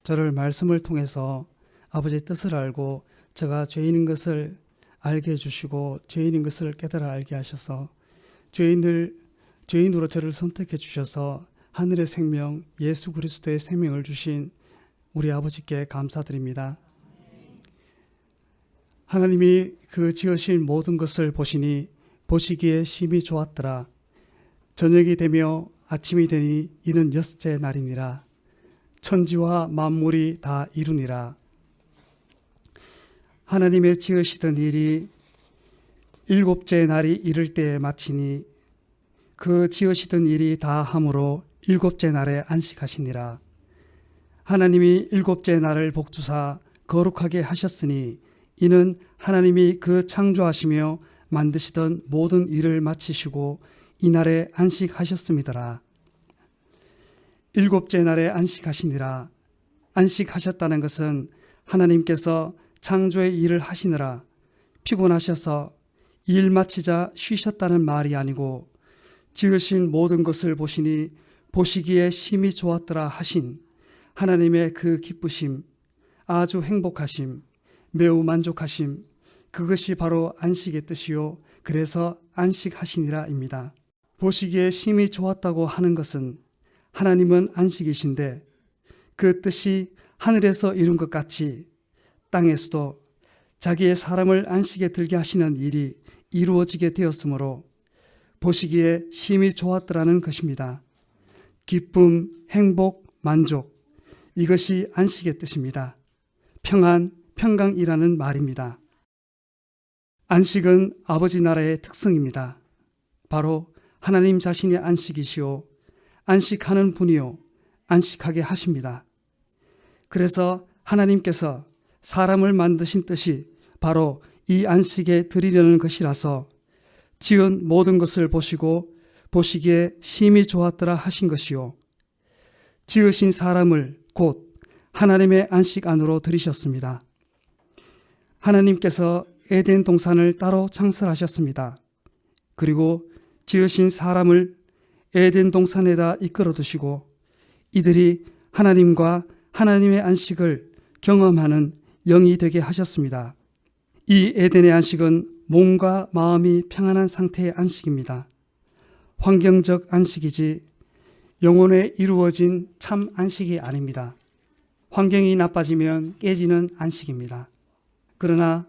저를 말씀을 통해서 아버지의 뜻을 알고 제가 죄인인 것을 알게 해주시고 죄인인 것을 깨달아 알게 하셔서 죄인으로 저를 선택해 주셔서 하늘의 생명 예수 그리스도의 생명을 주신 우리 아버지께 감사드립니다. 하나님이 그 지으신 모든 것을 보시니 보시기에 심히 좋았더라. 저녁이 되며 아침이 되니 이는 여섯째 날이니라. 천지와 만물이 다 이루니라. 하나님의 지으시던 일이 일곱째 날이 이를 때에 마치니 그 지으시던 일이 다 함으로 일곱째 날에 안식하시니라. 하나님이 일곱째 날을 복주사 거룩하게 하셨으니 이는 하나님이 그 창조하시며 만드시던 모든 일을 마치시고 이날에 안식하셨음이더라. 일곱째 날에 안식하시니라. 안식하셨다는 것은 하나님께서 창조의 일을 하시느라 피곤하셔서 일 마치자 쉬셨다는 말이 아니고 지으신 모든 것을 보시니 보시기에 심히 좋았더라 하신 하나님의 그 기쁘심, 아주 행복하심, 매우 만족하심, 그것이 바로 안식의 뜻이요 그래서 안식하시니라입니다. 보시기에 심히 좋았다고 하는 것은 하나님은 안식이신데 그 뜻이 하늘에서 이룬 것 같이 땅에서도 자기의 사람을 안식에 들게 하시는 일이 이루어지게 되었으므로 보시기에 심히 좋았더라는 것입니다. 기쁨, 행복, 만족, 이것이 안식의 뜻입니다. 평안, 평강이라는 말입니다. 안식은 아버지 나라의 특성입니다. 바로 하나님 자신의 안식이시오 안식하는 분이요 안식하게 하십니다. 그래서 하나님께서 사람을 만드신 뜻이 바로 이 안식에 드리려는 것이라서 지은 모든 것을 보시고 보시기에 심히 좋았더라 하신 것이요 지으신 사람을 곧 하나님의 안식 안으로 들이셨습니다. 하나님께서 에덴 동산을 따로 창설하셨습니다. 그리고 지으신 사람을 에덴 동산에다 이끌어 두시고 이들이 하나님과 하나님의 안식을 경험하는 영이 되게 하셨습니다. 이 에덴의 안식은 몸과 마음이 평안한 상태의 안식입니다. 환경적 안식이지 영혼에 이루어진 참 안식이 아닙니다. 환경이 나빠지면 깨지는 안식입니다. 그러나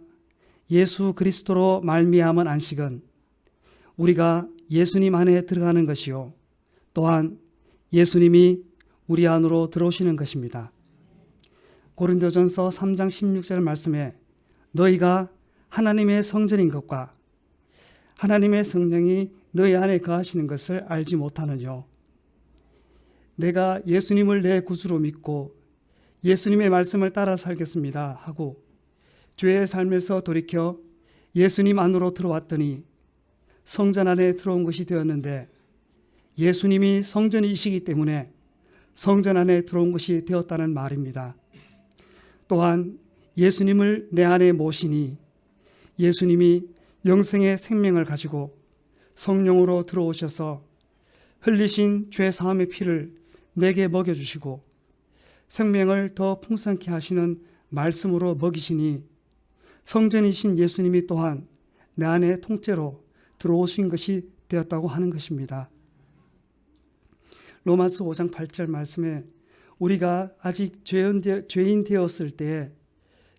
예수 그리스도로 말미암은 안식은 우리가 예수님 안에 들어가는 것이요 또한 예수님이 우리 안으로 들어오시는 것입니다. 고린도전서 3장 16절 말씀에 너희가 하나님의 성전인 것과 하나님의 성령이 너희 안에 거하시는 것을 알지 못하느뇨. 내가 예수님을 내 구주로 믿고 예수님의 말씀을 따라 살겠습니다 하고 죄의 삶에서 돌이켜 예수님 안으로 들어왔더니 성전 안에 들어온 것이 되었는데 예수님이 성전이시기 때문에 성전 안에 들어온 것이 되었다는 말입니다. 또한 예수님을 내 안에 모시니 예수님이 영생의 생명을 가지고 성령으로 들어오셔서 흘리신 죄 사함의 피를 내게 먹여주시고 생명을 더 풍성케 하시는 말씀으로 먹이시니 성전이신 예수님이 또한 내 안에 통째로 들어오신 것이 되었다고 하는 것입니다. 로마서 5장 8절 말씀에 우리가 아직 죄인 되었을 때에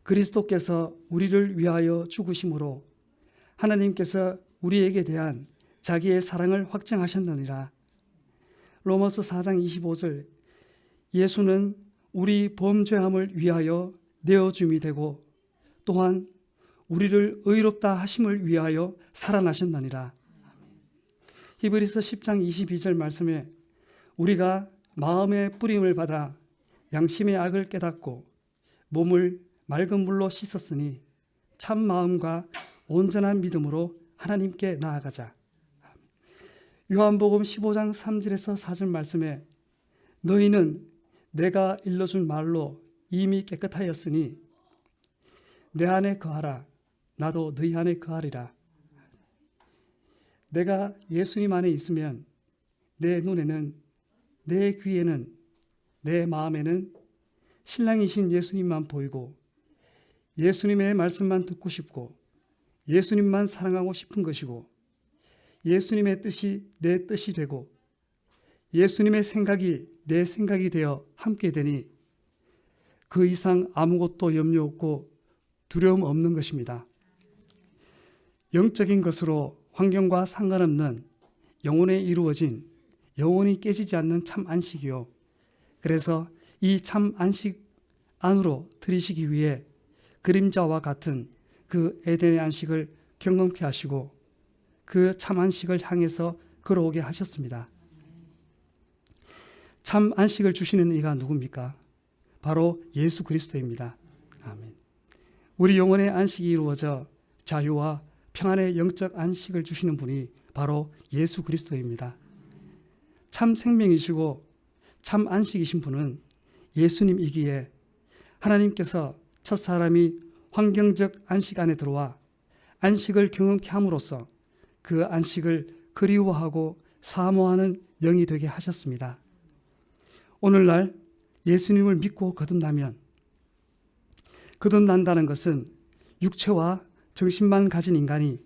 그리스도께서 우리를 위하여 죽으심으로 하나님께서 우리에게 대한 자기의 사랑을 확증하셨느니라. 로마서 4장 25절 예수는 우리 범죄함을 위하여 내어줌이 되고 또한 우리를 의롭다 하심을 위하여 살아나셨느니라. 히브리서 10장 22절 말씀에 우리가 마음의 뿌림을 받아 양심의 악을 깨닫고 몸을 맑은 물로 씻었으니 참 마음과 온전한 믿음으로 하나님께 나아가자. 요한복음 15장 3절에서 4절 말씀에 너희는 내가 일러준 말로 이미 깨끗하였으니 내 안에 거하라. 나도 너희 안에 거하리라. 내가 예수님 안에 있으면 내 눈에는, 내 귀에는, 내 마음에는 신랑이신 예수님만 보이고 예수님의 말씀만 듣고 싶고 예수님만 사랑하고 싶은 것이고 예수님의 뜻이 내 뜻이 되고 예수님의 생각이 내 생각이 되어 함께 되니 그 이상 아무것도 염려 없고 두려움 없는 것입니다. 영적인 것으로 환경과 상관없는 영혼에 이루어진 영혼이 깨지지 않는 참 안식이요. 그래서 이 참 안식 안으로 들이시기 위해 그림자와 같은 그 에덴의 안식을 경험케 하시고 그 참 안식을 향해서 걸어오게 하셨습니다. 참 안식을 주시는 이가 누굽니까? 바로 예수 그리스도입니다. 아멘. 우리 영혼의 안식이 이루어져 자유와 평안의 영적 안식을 주시는 분이 바로 예수 그리스도입니다. 참 생명이시고 참 안식이신 분은 예수님이기에 하나님께서 첫 사람이 환경적 안식 안에 들어와 안식을 경험케 함으로써 그 안식을 그리워하고 사모하는 영이 되게 하셨습니다. 오늘날 예수님을 믿고 거듭난다는 것은 육체와 정신만 가진 인간이,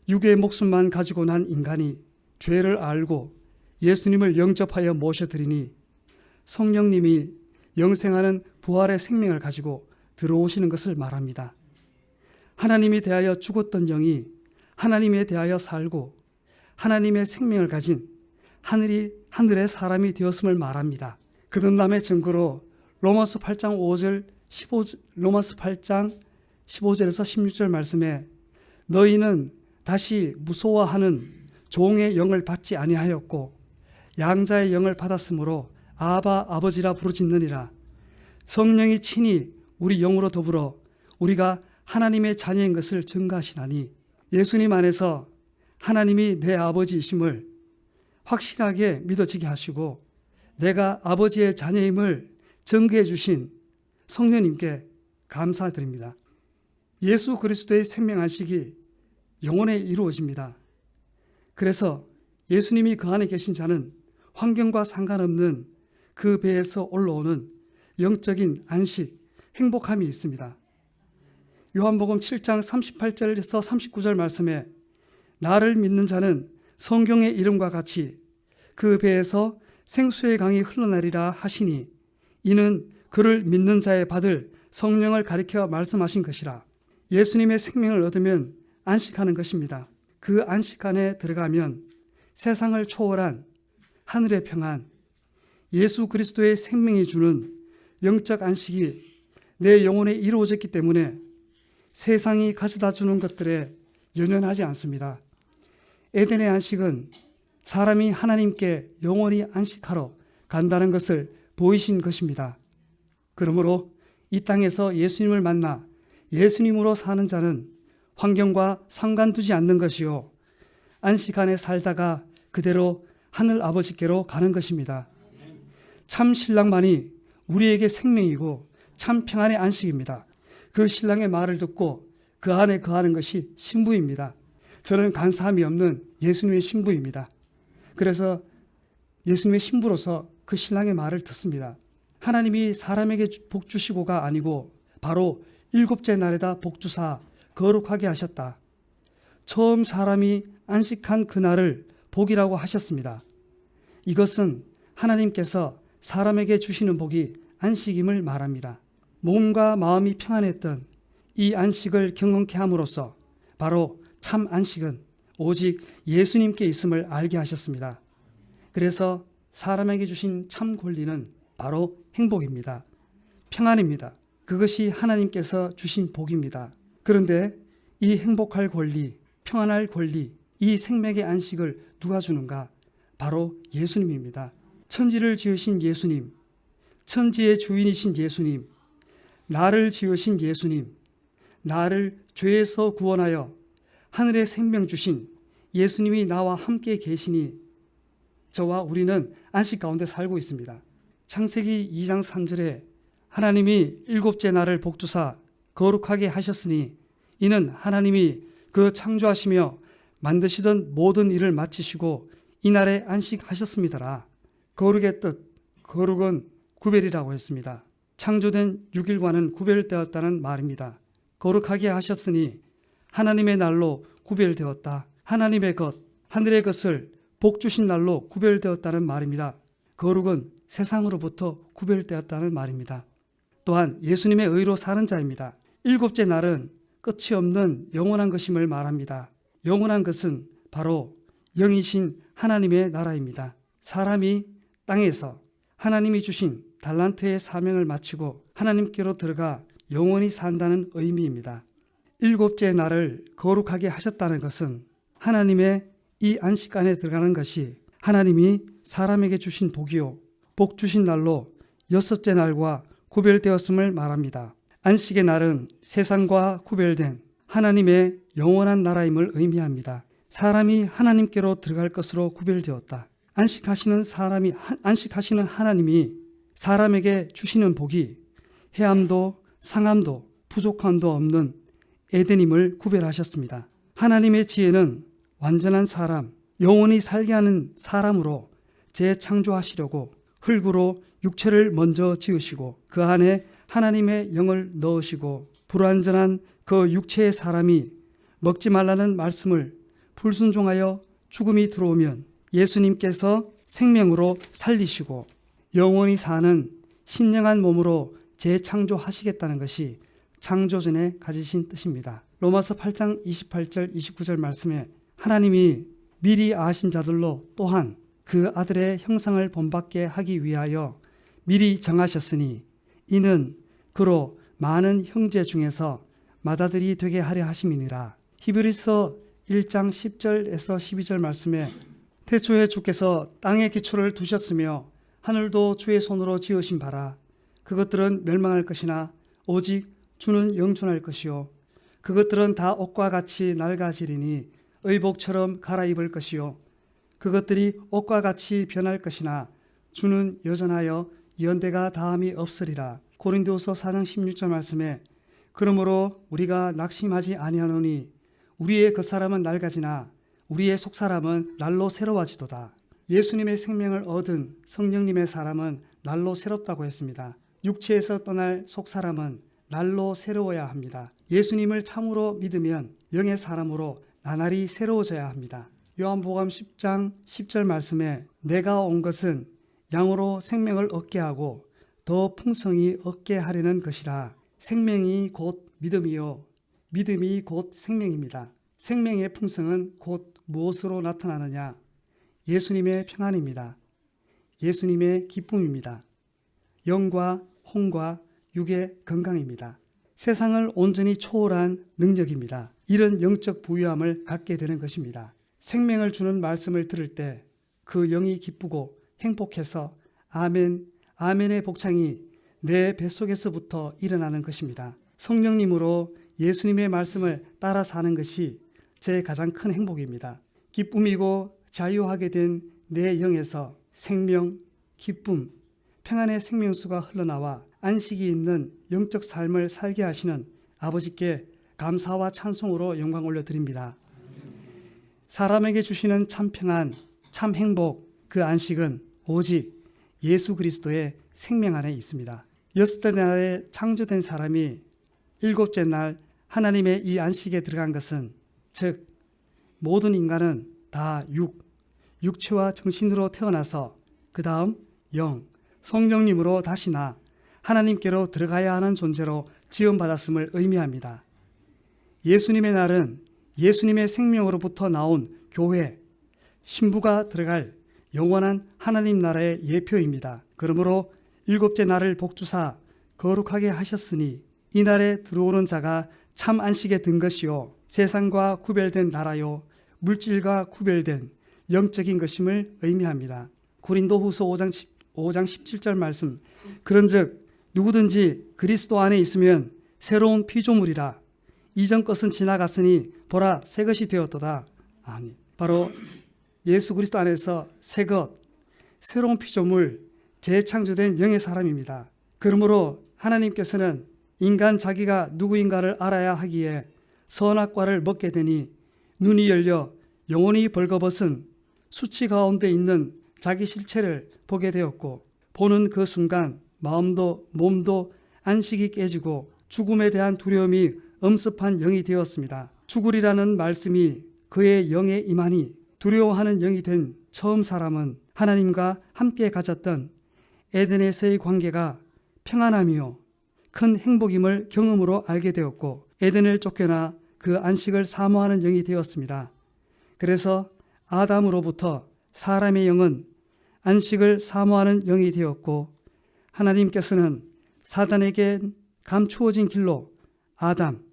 육의 목숨만 가지고 난 인간이 죄를 알고 예수님을 영접하여 모셔드리니 성령님이 영생하는 부활의 생명을 가지고 들어오시는 것을 말합니다. 하나님이 대하여 죽었던 영이 하나님에 대하여 살고 하나님의 생명을 가진 하늘의 사람이 되었음을 말합니다. 거듭남의 증거로 로마서 8장 15절에서 16절 말씀에 너희는 다시 무서워하는 종의 영을 받지 아니하였고 양자의 영을 받았으므로 아바 아버지라 부르짖느니라. 성령이 친히 우리 영으로 더불어 우리가 하나님의 자녀인 것을 증거하시나니 예수님 안에서 하나님이 내 아버지이심을 확실하게 믿어지게 하시고 내가 아버지의 자녀임을 증거해 주신 성령님께 감사드립니다. 예수 그리스도의 생명 안식이 영혼에 이루어집니다. 그래서 예수님이 그 안에 계신 자는 환경과 상관없는 그 배에서 올라오는 영적인 안식, 행복함이 있습니다. 요한복음 7장 38절에서 39절 말씀에 나를 믿는 자는 성경의 이름과 같이 그 배에서 생수의 강이 흘러내리라 하시니 이는 그를 믿는 자의 받을 성령을 가리켜 말씀하신 것이라. 예수님의 생명을 얻으면 안식하는 것입니다. 그 안식 안에 들어가면 세상을 초월한 하늘의 평안, 예수 그리스도의 생명이 주는 영적 안식이 내 영혼에 이루어졌기 때문에 세상이 가져다 주는 것들에 연연하지 않습니다. 에덴의 안식은 사람이 하나님께 영원히 안식하러 간다는 것을 보이신 것입니다. 그러므로 이 땅에서 예수님을 만나 예수님으로 사는 자는 환경과 상관두지 않는 것이요 안식 안에 살다가 그대로 하늘 아버지께로 가는 것입니다. 참 신랑만이 우리에게 생명이고 참 평안의 안식입니다. 그 신랑의 말을 듣고 그 안에 거하는 것이 신부입니다. 저는 간사함이 없는 예수님의 신부입니다. 그래서 예수님의 신부로서 그 신랑의 말을 듣습니다. 하나님이 사람에게 복 주시고가 아니고 바로 일곱째 날에다 복 주사 거룩하게 하셨다. 처음 사람이 안식한 그날을 복이라고 하셨습니다. 이것은 하나님께서 사람에게 주시는 복이 안식임을 말합니다. 몸과 마음이 평안했던 이 안식을 경험케 함으로써 바로 참 안식은 오직 예수님께 있음을 알게 하셨습니다. 그래서 사람에게 주신 참 권리는 바로 행복입니다. 평안입니다. 그것이 하나님께서 주신 복입니다. 그런데 이 행복할 권리, 평안할 권리, 이 생명의 안식을 누가 주는가? 바로 예수님입니다. 천지를 지으신 예수님, 천지의 주인이신 예수님, 나를 지으신 예수님, 나를 죄에서 구원하여 하늘의 생명 주신 예수님이 나와 함께 계시니 저와 우리는 안식 가운데 살고 있습니다. 창세기 2장 3절에 하나님이 일곱째 날을 복주사 거룩하게 하셨으니 이는 하나님이 그 창조하시며 만드시던 모든 일을 마치시고 이날에 안식하셨습니다라. 거룩의 뜻, 거룩은 구별이라고 했습니다. 창조된 6일과는 구별되었다는 말입니다. 거룩하게 하셨으니 하나님의 날로 구별되었다. 하나님의 것, 하늘의 것을 복 주신 날로 구별되었다는 말입니다. 거룩은 세상으로부터 구별되었다는 말입니다. 또한 예수님의 의로 사는 자입니다. 일곱째 날은 끝이 없는 영원한 것임을 말합니다. 영원한 것은 바로 영이신 하나님의 나라입니다. 사람이 땅에서 하나님이 주신 달란트의 사명을 마치고 하나님께로 들어가 영원히 산다는 의미입니다. 일곱째 날을 거룩하게 하셨다는 것은 하나님의 이 안식간에 들어가는 것이 하나님이 사람에게 주신 복이요 복 주신 날로 여섯째 날과 구별되었음을 말합니다. 안식의 날은 세상과 구별된 하나님의 영원한 나라임을 의미합니다. 사람이 하나님께로 들어갈 것으로 구별되었다. 안식하시는 하나님이 사람에게 주시는 복이 해함도 상함도 부족함도 없는 에덴임을 구별하셨습니다. 하나님의 지혜는 완전한 사람, 영원히 살게 하는 사람으로 재창조하시려고 흙으로 육체를 먼저 지으시고 그 안에 하나님의 영을 넣으시고 불완전한 그 육체의 사람이 먹지 말라는 말씀을 불순종하여 죽음이 들어오면 예수님께서 생명으로 살리시고 영원히 사는 신령한 몸으로 재창조하시겠다는 것이 창조전에 가지신 뜻입니다. 로마서 8장 28절 29절 말씀에 하나님이 미리 아신 자들로 또한 그 아들의 형상을 본받게 하기 위하여 미리 정하셨으니 이는 그로 많은 형제 중에서 맏아들이 되게 하려 하심이니라. 히브리서 1장 10절에서 12절 말씀에 태초에 주께서 땅의 기초를 두셨으며 하늘도 주의 손으로 지으신 바라. 그것들은 멸망할 것이나 오직 주는 영존할 것이요 그것들은 다 옷과 같이 낡아지리니 의복처럼 갈아입을 것이요 그것들이 옷과 같이 변할 것이나 주는 여전하여 연대가 다함이 없으리라. 고린도후서 4장 16절 말씀에 그러므로 우리가 낙심하지 아니하노니 우리의 겉사람은 낡아지나 우리의 속사람은 날로 새로워지도다. 예수님의 생명을 얻은 성령님의 사람은 날로 새롭다고 했습니다. 육체에서 떠날 속사람은 날로 새로워야 합니다. 예수님을 참으로 믿으면 영의 사람으로 나날이 새로워져야 합니다. 요한복음 10장 10절 말씀에 내가 온 것은 양으로 생명을 얻게 하고 더 풍성히 얻게 하려는 것이라. 생명이 곧 믿음이요 믿음이 곧 생명입니다. 생명의 풍성은 곧 무엇으로 나타나느냐? 예수님의 평안입니다. 예수님의 기쁨입니다. 영과 혼과 육의 건강입니다. 세상을 온전히 초월한 능력입니다. 이런 영적 부유함을 갖게 되는 것입니다. 생명을 주는 말씀을 들을 때 그 영이 기쁘고 행복해서 아멘, 아멘의 복창이 내 뱃속에서부터 일어나는 것입니다. 성령님으로 예수님의 말씀을 따라 사는 것이 제 가장 큰 행복입니다. 기쁨이고 자유하게 된 내 영에서 생명, 기쁨, 평안의 생명수가 흘러나와 안식이 있는 영적 삶을 살게 하시는 아버지께 감사와 찬송으로 영광 올려드립니다. 사람에게 주시는 참 평안, 참 행복, 그 안식은 오직 예수 그리스도의 생명 안에 있습니다. 여섯째 날에 창조된 사람이 일곱째 날 하나님의 이 안식에 들어간 것은 즉 모든 인간은 다 육체와 정신으로 태어나서 그 다음 영, 성령님으로 다시나 하나님께로 들어가야 하는 존재로 지음받았음을 의미합니다. 예수님의 날은 예수님의 생명으로부터 나온 교회, 신부가 들어갈 영원한 하나님 나라의 예표입니다. 그러므로 일곱째 날을 복주사 거룩하게 하셨으니 이 날에 들어오는 자가 참 안식에 든 것이요 세상과 구별된 나라요 물질과 구별된 영적인 것임을 의미합니다. 고린도후서 5장 17절 말씀 그런즉 누구든지 그리스도 안에 있으면 새로운 피조물이라 이전 것은 지나갔으니 보라 새 것이 되었도다. 아멘. 바로 예수 그리스도 안에서 새것, 새로운 피조물, 재창조된 영의 사람입니다. 그러므로 하나님께서는 인간 자기가 누구인가를 알아야 하기에 선악과를 먹게 되니 눈이 열려 영혼이 벌거벗은 수치 가운데 있는 자기 실체를 보게 되었고 보는 그 순간 마음도 몸도 안식이 깨지고 죽음에 대한 두려움이 엄습한 영이 되었습니다. 죽으리라는 말씀이 그의 영에 임하니 두려워하는 영이 된 처음 사람은 하나님과 함께 가졌던 에덴에서의 관계가 평안함이요 큰 행복임을 경험으로 알게 되었고 에덴을 쫓겨나 그 안식을 사모하는 영이 되었습니다. 그래서 아담으로부터 사람의 영은 안식을 사모하는 영이 되었고 하나님께서는 사단에게 감추어진 길로 아담,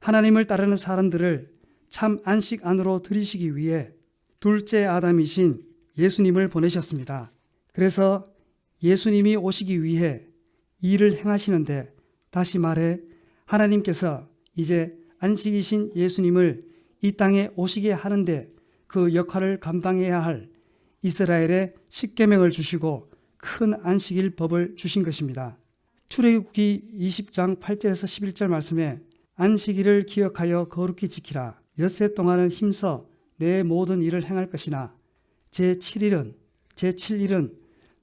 하나님을 따르는 사람들을 참 안식 안으로 들이시기 위해 둘째 아담이신 예수님을 보내셨습니다. 그래서 예수님이 오시기 위해 일을 행하시는데 다시 말해 하나님께서 이제 안식이신 예수님을 이 땅에 오시게 하는데 그 역할을 감당해야 할 이스라엘에 십계명을 주시고 큰 안식일 법을 주신 것입니다. 출애굽기 20장 8절에서 11절 말씀에 안식일을 기억하여 거룩히 지키라. 엿새 동안은 힘써 내 모든 일을 행할 것이나 제7일은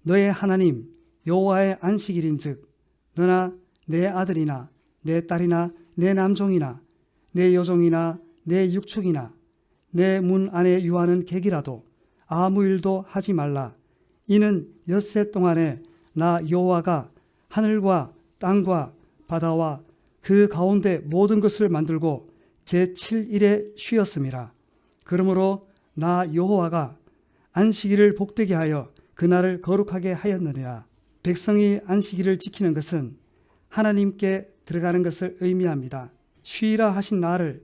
너의 하나님 여호와의 안식일인즉 너나 내 아들이나 내 딸이나 내 남종이나 내 여종이나 내 육축이나 내 문 안에 유하는 객이라도 아무 일도 하지 말라. 이는 엿새 동안에 나 여호와가 하늘과 땅과 바다와 그 가운데 모든 것을 만들고 제7일에 쉬었음이라. 그러므로 나 여호와가 안식일을 복되게 하여 그날을 거룩하게 하였느니라. 백성이 안식일을 지키는 것은 하나님께 들어가는 것을 의미합니다. 쉬라 하신 나를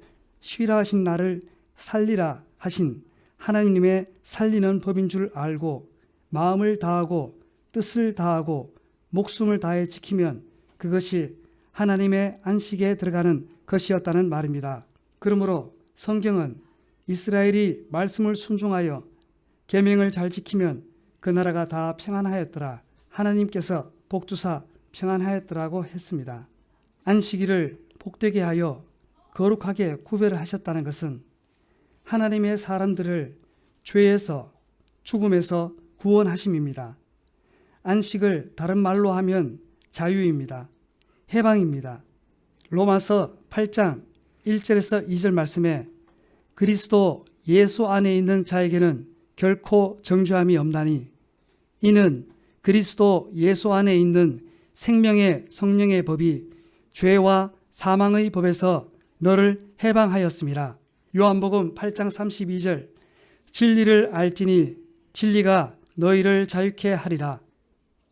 살리라 하신 하나님의 살리는 법인 줄 알고 마음을 다하고 뜻을 다하고 목숨을 다해 지키면 그것이 하나님의 안식에 들어가는 것이었다는 말입니다. 그러므로 성경은 이스라엘이 말씀을 순종하여 계명을 잘 지키면 그 나라가 다 평안하였더라. 하나님께서 복주사 평안하였더라고 했습니다. 안식일을 복되게 하여 거룩하게 구별을 하셨다는 것은 하나님의 사람들을 죄에서 죽음에서 구원하심입니다. 안식을 다른 말로 하면 자유입니다. 해방입니다. 로마서 8장 1절에서 2절 말씀에 그리스도 예수 안에 있는 자에게는 결코 정죄함이 없나니 이는 그리스도 예수 안에 있는 생명의 성령의 법이 죄와 사망의 법에서 너를 해방하였음이라. 요한복음 8장 32절 진리를 알지니 진리가 너희를 자유케 하리라.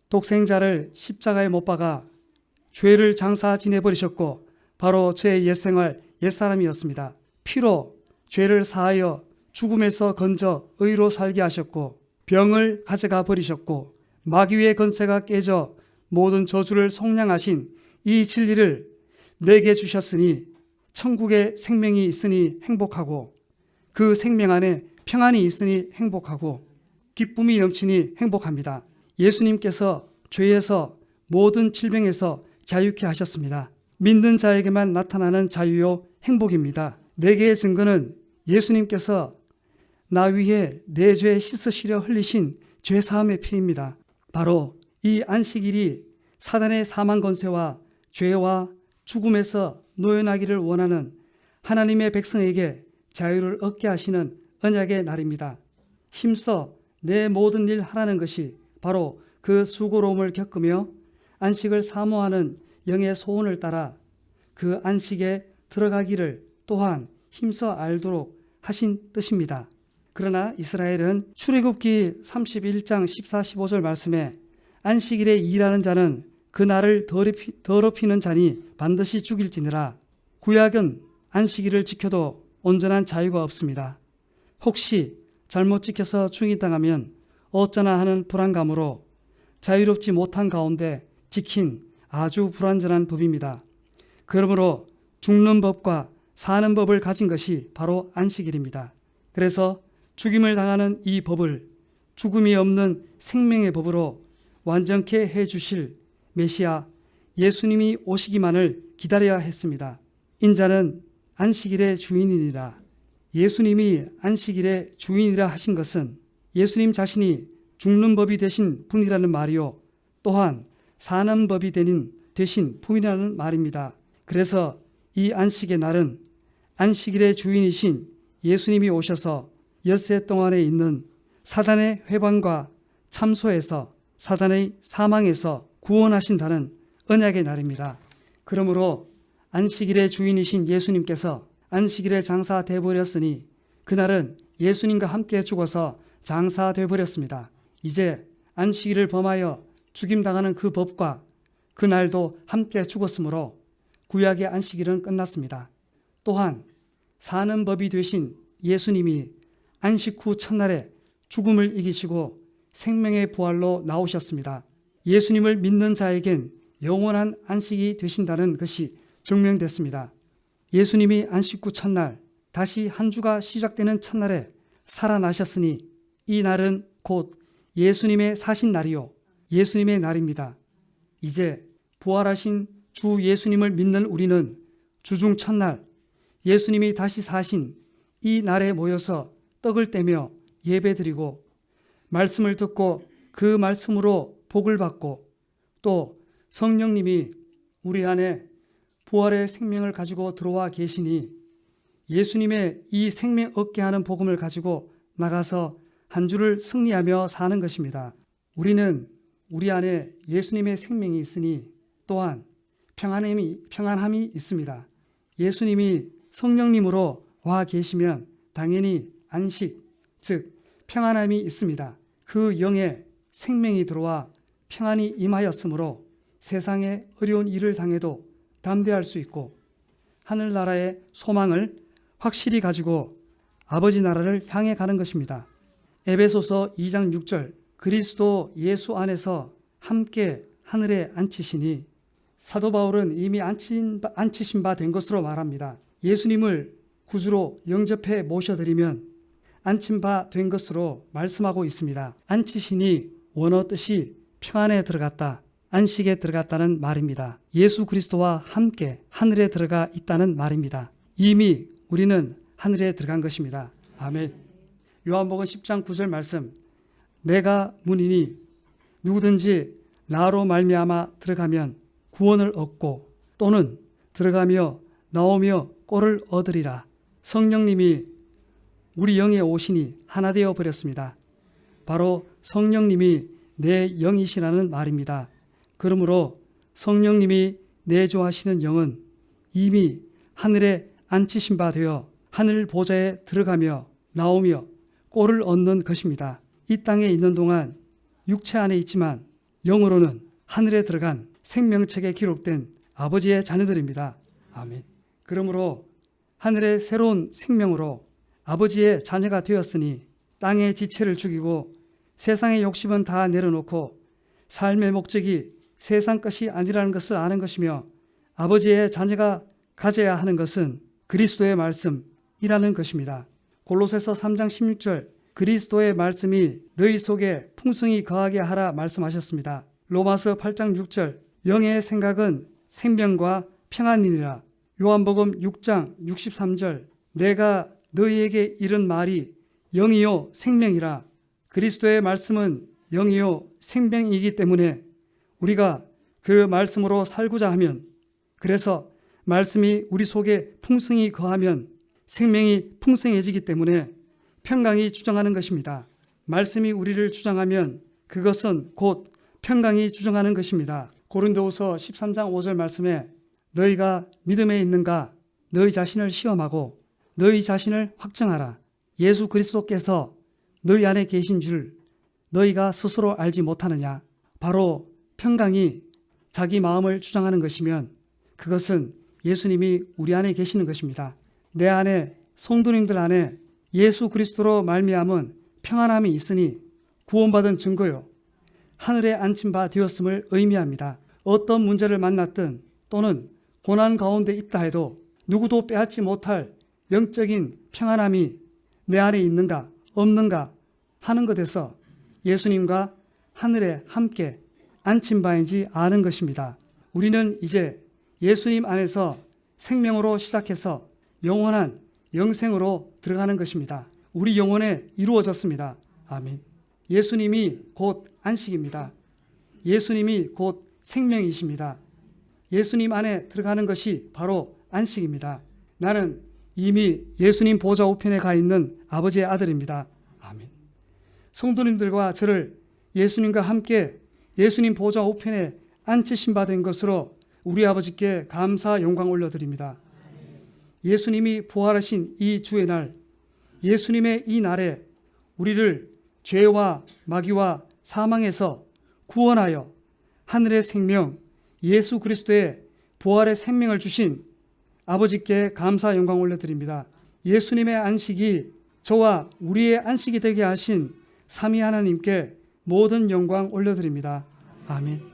독생자를 십자가에 못 박아 죄를 장사 지내버리셨고 바로 저의 옛생활 옛사람이었습니다. 피로 죄를 사하여 죽음에서 건져 의로 살게 하셨고 병을 가져가 버리셨고 마귀의 건세가 깨져 모든 저주를 속량하신 이 진리를 내게 주셨으니 천국에 생명이 있으니 행복하고 그 생명 안에 평안이 있으니 행복하고 기쁨이 넘치니 행복합니다. 예수님께서 죄에서 모든 질병에서 자유케 하셨습니다. 믿는 자에게만 나타나는 자유요 행복입니다. 네 개의 증거는 예수님께서 나 위해 내 죄 씻으시려 흘리신 죄사함의 피입니다. 바로 이 안식일이 사단의 사망 권세와 죄와 죽음에서 노연하기를 원하는 하나님의 백성에게 자유를 얻게 하시는 언약의 날입니다. 힘써 내 모든 일 하라는 것이 바로 그 수고로움을 겪으며 안식을 사모하는 영의 소원을 따라 그 안식에 들어가기를 또한 힘써 알도록 하신 뜻입니다. 그러나 이스라엘은 출애굽기 31장 14, 15절 말씀에 안식일에 일하는 자는 그 날을 더럽히는 자니 반드시 죽일지니라. 구약은 안식일을 지켜도 온전한 자유가 없습니다. 혹시 잘못 지켜서 죽임당하면 어쩌나 하는 불안감으로 자유롭지 못한 가운데 지킨 아주 불완전한 법입니다. 그러므로 죽는 법과 사는 법을 가진 것이 바로 안식일입니다. 그래서 죽임을 당하는 이 법을 죽음이 없는 생명의 법으로 완전케 해주실 메시아 예수님이 오시기만을 기다려야 했습니다. 인자는 안식일의 주인이니라. 예수님이 안식일의 주인이라 하신 것은 예수님 자신이 죽는 법이 되신 분이라는 말이요 또한 사는 법이 되신 품이라는 말입니다. 그래서 이 안식의 날은 안식일의 주인이신 예수님이 오셔서 엿새 동안에 있는 사단의 회방과 참소에서 사단의 사망에서 구원하신다는 언약의 날입니다. 그러므로 안식일의 주인이신 예수님께서 안식일에 장사돼 버렸으니 그날은 예수님과 함께 죽어서 장사돼 버렸습니다. 이제 안식일을 범하여 죽임당하는 그 법과 그 날도 함께 죽었으므로 구약의 안식일은 끝났습니다. 또한 사는 법이 되신 예수님이 안식 후 첫날에 죽음을 이기시고 생명의 부활로 나오셨습니다. 예수님을 믿는 자에겐 영원한 안식이 되신다는 것이 증명됐습니다. 예수님이 안식 후 첫날, 다시 한 주가 시작되는 첫날에 살아나셨으니 이 날은 곧 예수님의 사신 날이요 예수님의 날입니다. 이제 부활하신 주 예수님을 믿는 우리는 주중 첫날 예수님이 다시 사신 이 날에 모여서 떡을 떼며 예배드리고 말씀을 듣고 그 말씀으로 복을 받고 또 성령님이 우리 안에 부활의 생명을 가지고 들어와 계시니 예수님의 이 생명 얻게 하는 복음을 가지고 나가서 한 주를 승리하며 사는 것입니다. 우리는 우리 안에 예수님의 생명이 있으니 또한 평안함이 있습니다. 예수님이 성령님으로 와 계시면 당연히 안식, 즉 평안함이 있습니다. 그 영에 생명이 들어와 평안이 임하였으므로 세상에 어려운 일을 당해도 담대할 수 있고 하늘나라의 소망을 확실히 가지고 아버지 나라를 향해 가는 것입니다. 에베소서 2장 6절 그리스도 예수 안에서 함께 하늘에 앉히시니 사도 바울은 이미 앉히신 바 된 것으로 말합니다. 예수님을 구주로 영접해 모셔드리면 앉힌 바 된 것으로 말씀하고 있습니다. 앉히시니 원어 뜻이 평안에 들어갔다, 안식에 들어갔다는 말입니다. 예수 그리스도와 함께 하늘에 들어가 있다는 말입니다. 이미 우리는 하늘에 들어간 것입니다. 아멘. 요한복음 10장 9절 말씀 내가 문이니 누구든지 나로 말미암아 들어가면 구원을 얻고 또는 들어가며 나오며 꼴을 얻으리라. 성령님이 우리 영에 오시니 하나 되어 버렸습니다. 바로 성령님이 내 영이시라는 말입니다. 그러므로 성령님이 내주하시는 영은 이미 하늘에 앉히신 바 되어 하늘 보좌에 들어가며 나오며 꼴을 얻는 것입니다. 이 땅에 있는 동안 육체 안에 있지만 영으로는 하늘에 들어간 생명책에 기록된 아버지의 자녀들입니다. 아멘. 그러므로 하늘의 새로운 생명으로 아버지의 자녀가 되었으니 땅의 지체를 죽이고 세상의 욕심은 다 내려놓고 삶의 목적이 세상 것이 아니라는 것을 아는 것이며 아버지의 자녀가 가져야 하는 것은 그리스도의 말씀이라는 것입니다. 골로새서 3장 16절 그리스도의 말씀이 너희 속에 풍성히 거하게 하라 말씀하셨습니다. 로마서 8장 6절 영의 생각은 생명과 평안이니라. 요한복음 6장 63절 내가 너희에게 이른 말이 영이요 생명이라. 그리스도의 말씀은 영이요 생명이기 때문에 우리가 그 말씀으로 살고자 하면, 그래서 말씀이 우리 속에 풍성히 거하면 생명이 풍성해지기 때문에 평강이 주장하는 것입니다. 말씀이 우리를 주장하면 그것은 곧 평강이 주장하는 것입니다. 고린도후서 13장 5절 말씀에 너희가 믿음에 있는가 너희 자신을 시험하고 너희 자신을 확정하라. 예수 그리스도께서 너희 안에 계신 줄 너희가 스스로 알지 못하느냐. 바로 평강이 자기 마음을 주장하는 것이면 그것은 예수님이 우리 안에 계시는 것입니다. 내 안에 성도님들 안에 예수 그리스도로 말미암은 평안함이 있으니 구원받은 증거요 하늘에 앉힌 바 되었음을 의미합니다. 어떤 문제를 만났든 또는 고난 가운데 있다 해도 누구도 빼앗지 못할 영적인 평안함이 내 안에 있는가 없는가 하는 것에서 예수님과 하늘에 함께 앉힌 바인지 아는 것입니다. 우리는 이제 예수님 안에서 생명으로 시작해서 영원한 영생으로 들어가는 것입니다. 우리 영혼에 이루어졌습니다. 아멘. 예수님이 곧 안식입니다. 예수님이 곧 생명이십니다. 예수님 안에 들어가는 것이 바로 안식입니다. 나는 이미 예수님 보좌 우편에 가 있는 아버지의 아들입니다. 아멘. 성도님들과 저를 예수님과 함께 예수님 보좌 우편에 앉히신 바 된 것으로 우리 아버지께 감사 영광 올려드립니다. 예수님이 부활하신 이 주의 날, 예수님의 이 날에 우리를 죄와 마귀와 사망에서 구원하여 하늘의 생명 예수 그리스도의 부활의 생명을 주신 아버지께 감사 영광 올려드립니다. 예수님의 안식이 저와 우리의 안식이 되게 하신 삼위 하나님께 모든 영광 올려드립니다. 아멘.